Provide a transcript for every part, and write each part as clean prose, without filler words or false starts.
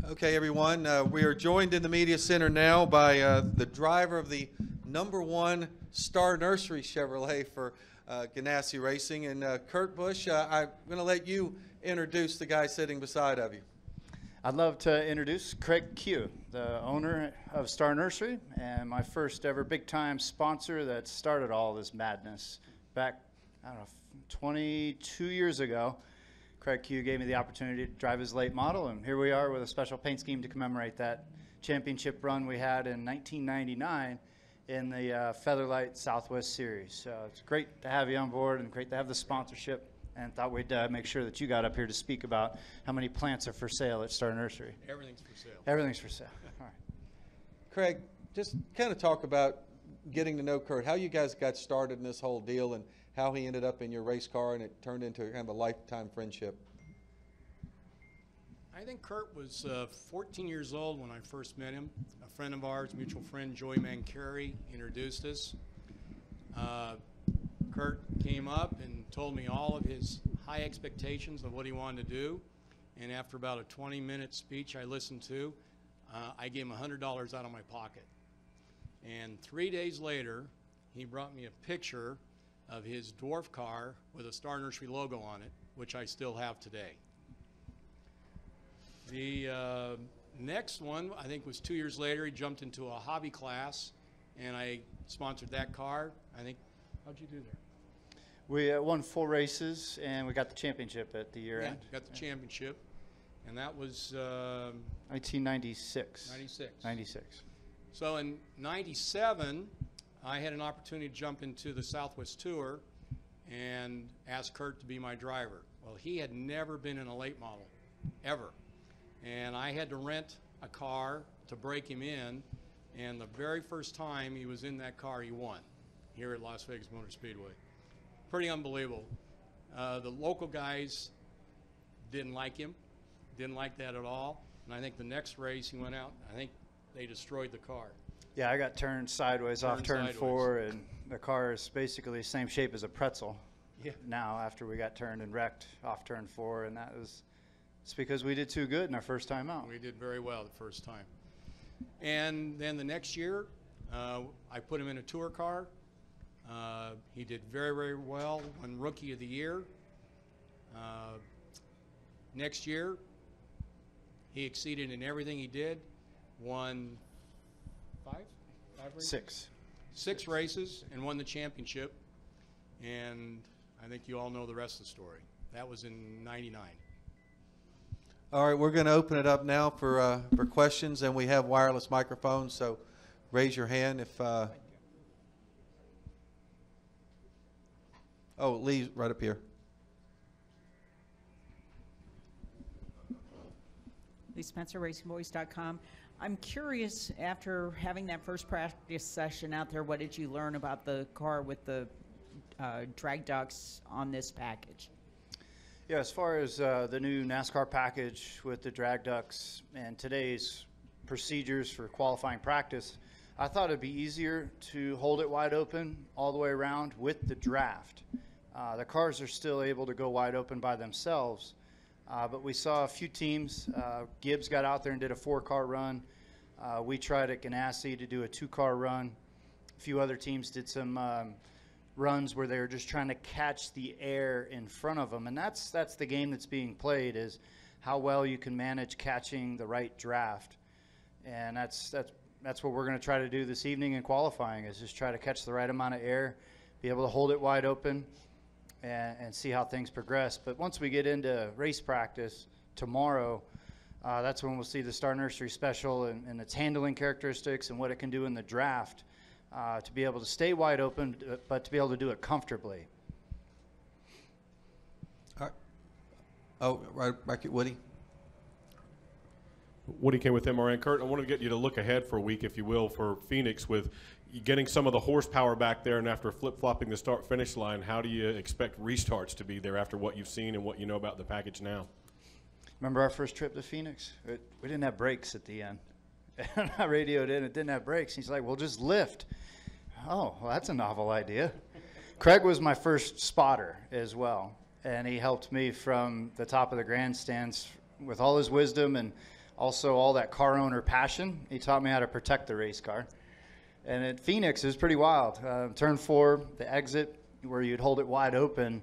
Okay, everyone, we are joined in the media center now by the driver of the #1 Star Nursery Chevrolet for Ganassi Racing, and Kurt Busch. I'm going to let you introduce the guy sitting beside of you. I'd love to introduce Craig Q, the owner of Star Nursery, and my first ever big-time sponsor that started all this madness back, I don't know, 22 years ago. Craig Q gave me the opportunity to drive his late model, and here we are with a special paint scheme to commemorate that championship run we had in 1999 in the Featherlight Southwest Series. So it's great to have you on board and great to have the sponsorship, and thought we'd make sure that you got up here to speak about how many plants are for sale at Star Nursery. Everything's for sale. Everything's for sale. All right. Craig, just kind of talk about getting to know Kurt, how you guys got started in this whole deal, and how he ended up in your race car and it turned into kind of a lifetime friendship. I think Kurt was 14 years old when I first met him. A friend of ours, mutual friend Joey Mancari, introduced us. Kurt came up and told me all of his high expectations of what he wanted to do. And after about a 20-minute speech I listened to, I gave him $100 out of my pocket. And 3 days later, he brought me a picture of his dwarf car with a Star Nursery logo on it, which I still have today. The next one, I think, was 2 years later. He jumped into a hobby class, and I sponsored that car. I think, how'd you do there? We won 4 races, and we got the championship at the year end. Got the championship, and that was 1996. 96. So in 97, I had an opportunity to jump into the Southwest Tour and ask Kurt to be my driver. Well, he had never been in a late model, ever. And I had to rent a car to break him in, and the very first time he was in that car, he won here at Las Vegas Motor Speedway. Pretty unbelievable. The local guys didn't like him, didn't like that at all, and I think the next race he went out, I think they destroyed the car. Yeah, I got turned sideways off turn 4, and the car is basically the same shape as a pretzel now after we got turned and wrecked off turn 4, and it's because we did too good in our first time out. We did very well the first time. And then the next year, I put him in a tour car. He did very, very well, won Rookie of the Year. Next year, he exceeded in everything he did, won five races? Six races and won the championship. And I think you all know the rest of the story. That was in 99. All right, we're going to open it up now for questions, and we have wireless microphones, so raise your hand if oh, Lee, right up here. Lee Spencer, RacingBoys.com. I'm curious, after having that first practice session out there, what did you learn about the car with the drag ducts on this package? Yeah, as far as the new NASCAR package with the drag ducts and today's procedures for qualifying practice, I thought it'd be easier to hold it wide open all the way around with the draft. The cars are still able to go wide open by themselves, but we saw a few teams. Gibbs got out there and did a 4-car run. We tried at Ganassi to do a 2-car run. A few other teams did some runs where they were just trying to catch the air in front of them, and that's the game that's being played, is how well you can manage catching the right draft. And that's what we're going to try to do this evening in qualifying, is just try to catch the right amount of air, be able to hold it wide open, and see how things progress. But once we get into race practice tomorrow, that's when we'll see the Star Nursery special and its handling characteristics and what it can do in the draft, to be able to stay wide open, but to be able to do it comfortably. All right. Oh, right back at Woody. Woody came with MRN. Kurt, I wanted to get you to look ahead for a week, if you will, for Phoenix, with getting some of the horsepower back there, and after flip-flopping the start-finish line, how do you expect restarts to be there after what you've seen and what you know about the package now? Remember our first trip to Phoenix? We didn't have brakes at the end. And I radioed in, it didn't have brakes. He's like, well, just lift. Oh, well, that's a novel idea. Craig was my first spotter as well, and he helped me from the top of the grandstands with all his wisdom and Also, all that car owner passion. He taught me how to protect the race car. And at Phoenix, it was pretty wild. Turn 4, the exit, where you'd hold it wide open.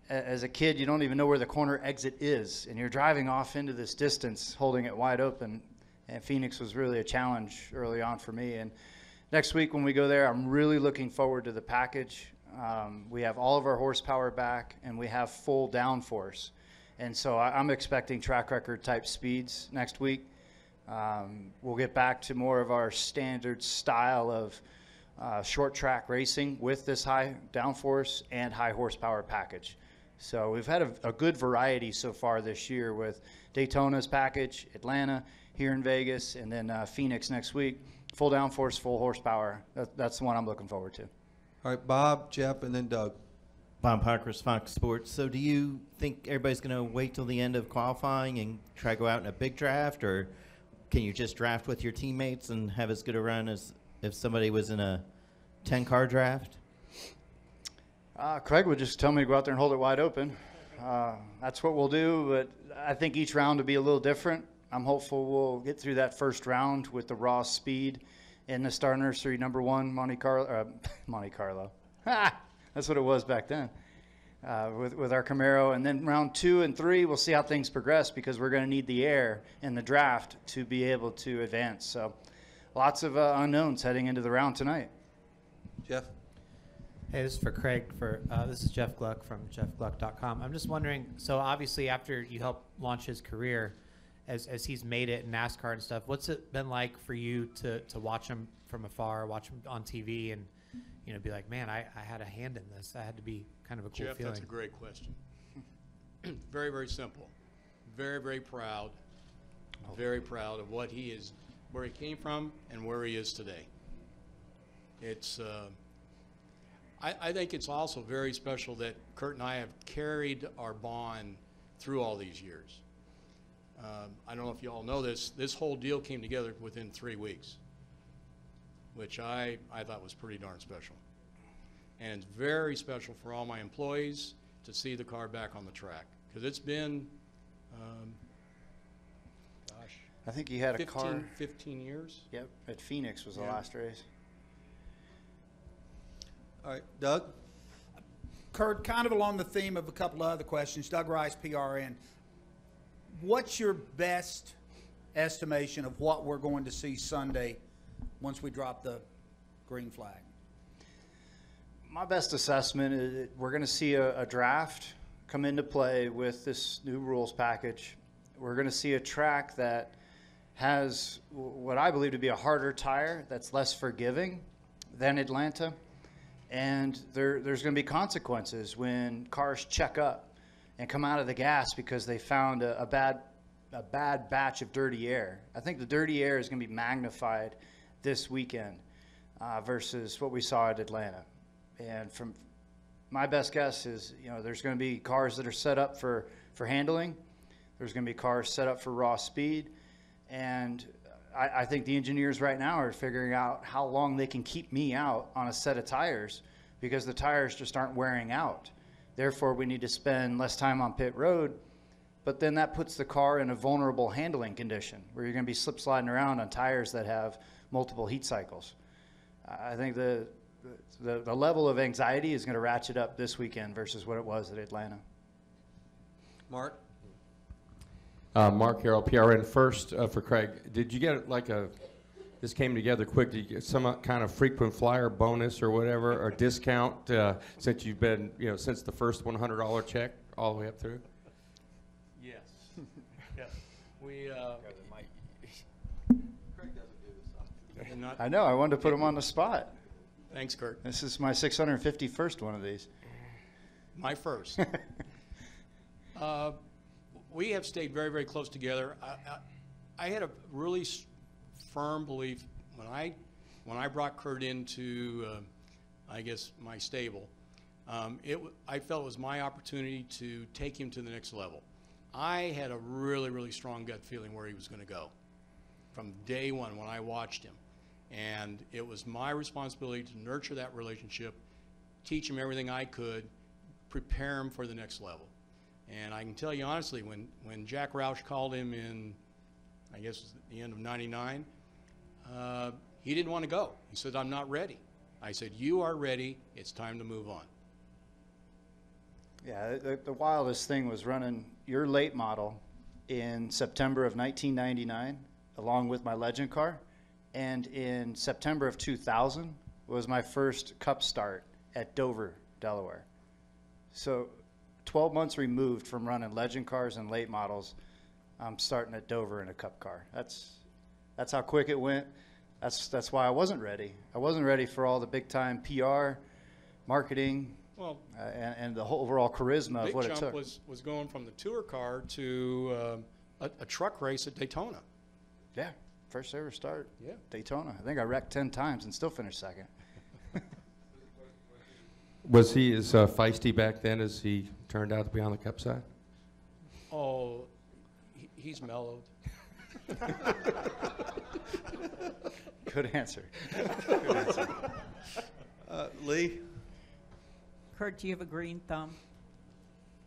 As a kid, you don't even know where the corner exit is, and you're driving off into this distance holding it wide open. And Phoenix was really a challenge early on for me. And next week when we go there, I'm really looking forward to the package. We have all of our horsepower back, and we have full downforce. And so I'm expecting track record type speeds next week. We'll get back to more of our standard style of short track racing with this high downforce and high horsepower package. So we've had a good variety so far this year with Daytona's package, Atlanta, here in Vegas, and then Phoenix next week. Full downforce, full horsepower. That's the one I'm looking forward to. All right, Bob, Jeff, and then Doug. Bob Parkhurst, Fox Sports. So do you think everybody's going to wait till the end of qualifying and try to go out in a big draft, or can you just draft with your teammates and have as good a run as if somebody was in a 10-car draft? Craig would just tell me to go out there and hold it wide open. That's what we'll do, but I think each round will be a little different. I'm hopeful we'll get through that first round with the raw speed in the Star Nursery #1 Monte Carlo. That's what it was back then with our Camaro. And then round 2 and 3, we'll see how things progress because we're going to need the air in the draft to be able to advance. So lots of unknowns heading into the round tonight. Jeff? Hey, this is for Craig. This is Jeff Gluck from jeffgluck.com. I'm just wondering, so obviously after you helped launch his career, as he's made it in NASCAR and stuff, what's it been like for you to watch him from afar, watch him on TV, and be like, man, I had a hand in this. That had to be kind of a cool Jeff, feeling. That's a great question. Very, very simple. Very, very proud. Very proud of what he is, where he came from, and where he is today. It's. I think it's also very special that Kurt and I have carried our bond through all these years. I don't know if you all know this. This whole deal came together within 3 weeks, which I thought was pretty darn special. And it's very special for all my employees to see the car back on the track. Because it's been, I think he had 15 years. Yep, at Phoenix was the last race. All right, Doug? Kurt, kind of along the theme of a couple of other questions, Doug Rice, PRN. What's your best estimation of what we're going to see Sunday once we drop the green flag? My best assessment is we're going to see a draft come into play with this new rules package. We're going to see a track that has what I believe to be a harder tire that's less forgiving than Atlanta. And there's going to be consequences when cars check up and come out of the gas because they found a bad batch of dirty air. I think the dirty air is going to be magnified this weekend versus what we saw at Atlanta. And from my best guess is, there's going to be cars that are set up for handling. There's going to be cars set up for raw speed. And I think the engineers right now are figuring out how long they can keep me out on a set of tires because the tires just aren't wearing out. Therefore, we need to spend less time on pit road, but then that puts the car in a vulnerable handling condition where you're going to be slip sliding around on tires that have multiple heat cycles. I think the level of anxiety is going to ratchet up this weekend versus what it was at Atlanta. Mark? Mark Harrell, PRN. First, for Craig, did you get this came together quick, did you get some kind of frequent flyer bonus or whatever, or discount since you've been, since the first $100 check all the way up through? Yes. Yes. We. Craig doesn't do this often. I know. I wanted to put him on the spot. Thanks, Kurt. This is my 651st one of these. My first. We have stayed very, very close together. I had a really firm belief when I brought Kurt into, I guess, my stable. I felt it was my opportunity to take him to the next level. I had a really, really strong gut feeling where he was going to go from day one when I watched him. And it was my responsibility to nurture that relationship, teach him everything I could, prepare him for the next level. And I can tell you honestly, when Jack Roush called him in I guess it was the end of '99. He didn't want to go. He said, "I'm not ready." I said, "You are ready. It's time to move on." Yeah, the wildest thing was running your late model in September of 1999, along with my legend car. And in September of 2000 was my first Cup start at Dover, Delaware. So 12 months removed from running legend cars and late models, I'm starting at Dover in a Cup car. That's how quick it went. That's why I wasn't ready. I wasn't ready for all the big time PR, marketing, Well, and the whole overall charisma of big what it jump took. was going from the tour car to a truck race at Daytona. Yeah, first ever start. Yeah. Daytona. I think I wrecked 10 times and still finished second. Was he as feisty back then as he turned out to be on the Cup side? Oh, he's mellowed. Good answer. Good answer. Lee? Kurt, do you have a green thumb?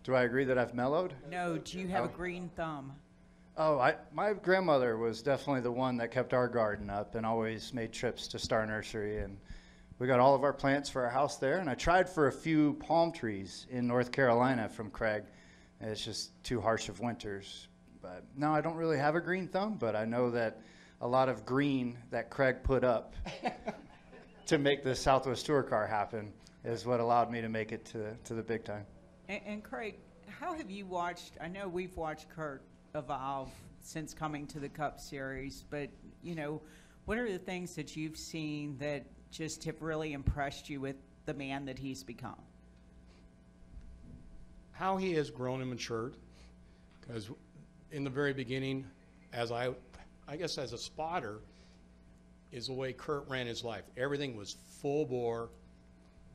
Do I agree that I've mellowed? No, do you have a Oh. green thumb? Oh, my grandmother was definitely the one that kept our garden up and always made trips to Star Nursery. And we got all of our plants for our house there. And I tried for a few palm trees in North Carolina from Craig. And it's just too harsh of winters. But no, I don't really have a green thumb, but I know that a lot of green that Craig put up to make the Southwest Tour car happen is what allowed me to make it to the big time. And Craig, how have you watched? I know we've watched Kurt evolve since coming to the Cup Series, but you know, what are the things that you've seen that just have really impressed you with the man that he's become? How he has grown and matured, because in the very beginning, as I guess as a spotter, is the way Kurt ran his life. Everything was full bore,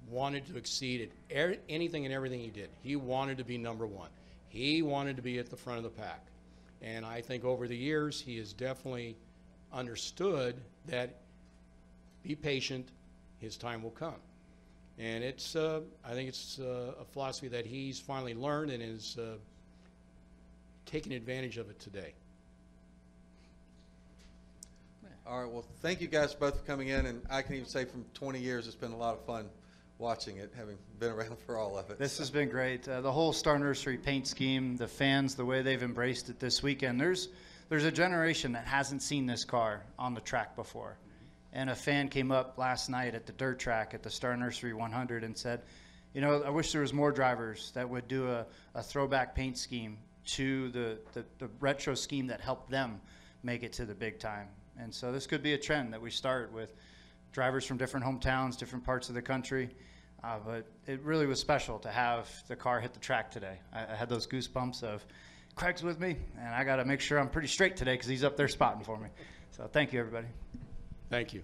wanted to exceed at anything and everything he did. He wanted to be number one. He wanted to be at the front of the pack. And I think over the years, he has definitely understood that be patient, his time will come. And it's, I think it's a philosophy that he's finally learned and is taking advantage of it today. All right, well, thank you guys both for coming in, and I can even say from 20 years, it's been a lot of fun watching it, having been around for all of it. This has been great. The whole Star Nursery paint scheme, the fans, the way they've embraced it this weekend. There's a generation that hasn't seen this car on the track before. And a fan came up last night at the dirt track at the Star Nursery 100 and said, you know, I wish there was more drivers that would do a throwback paint scheme to the retro scheme that helped them make it to the big time. And so this could be a trend that we start with drivers from different hometowns, different parts of the country. But it really was special to have the car hit the track today. I had those goosebumps of Craig's with me, and I got to make sure I'm pretty straight today because he's up there spotting for me. So thank you, everybody. Thank you.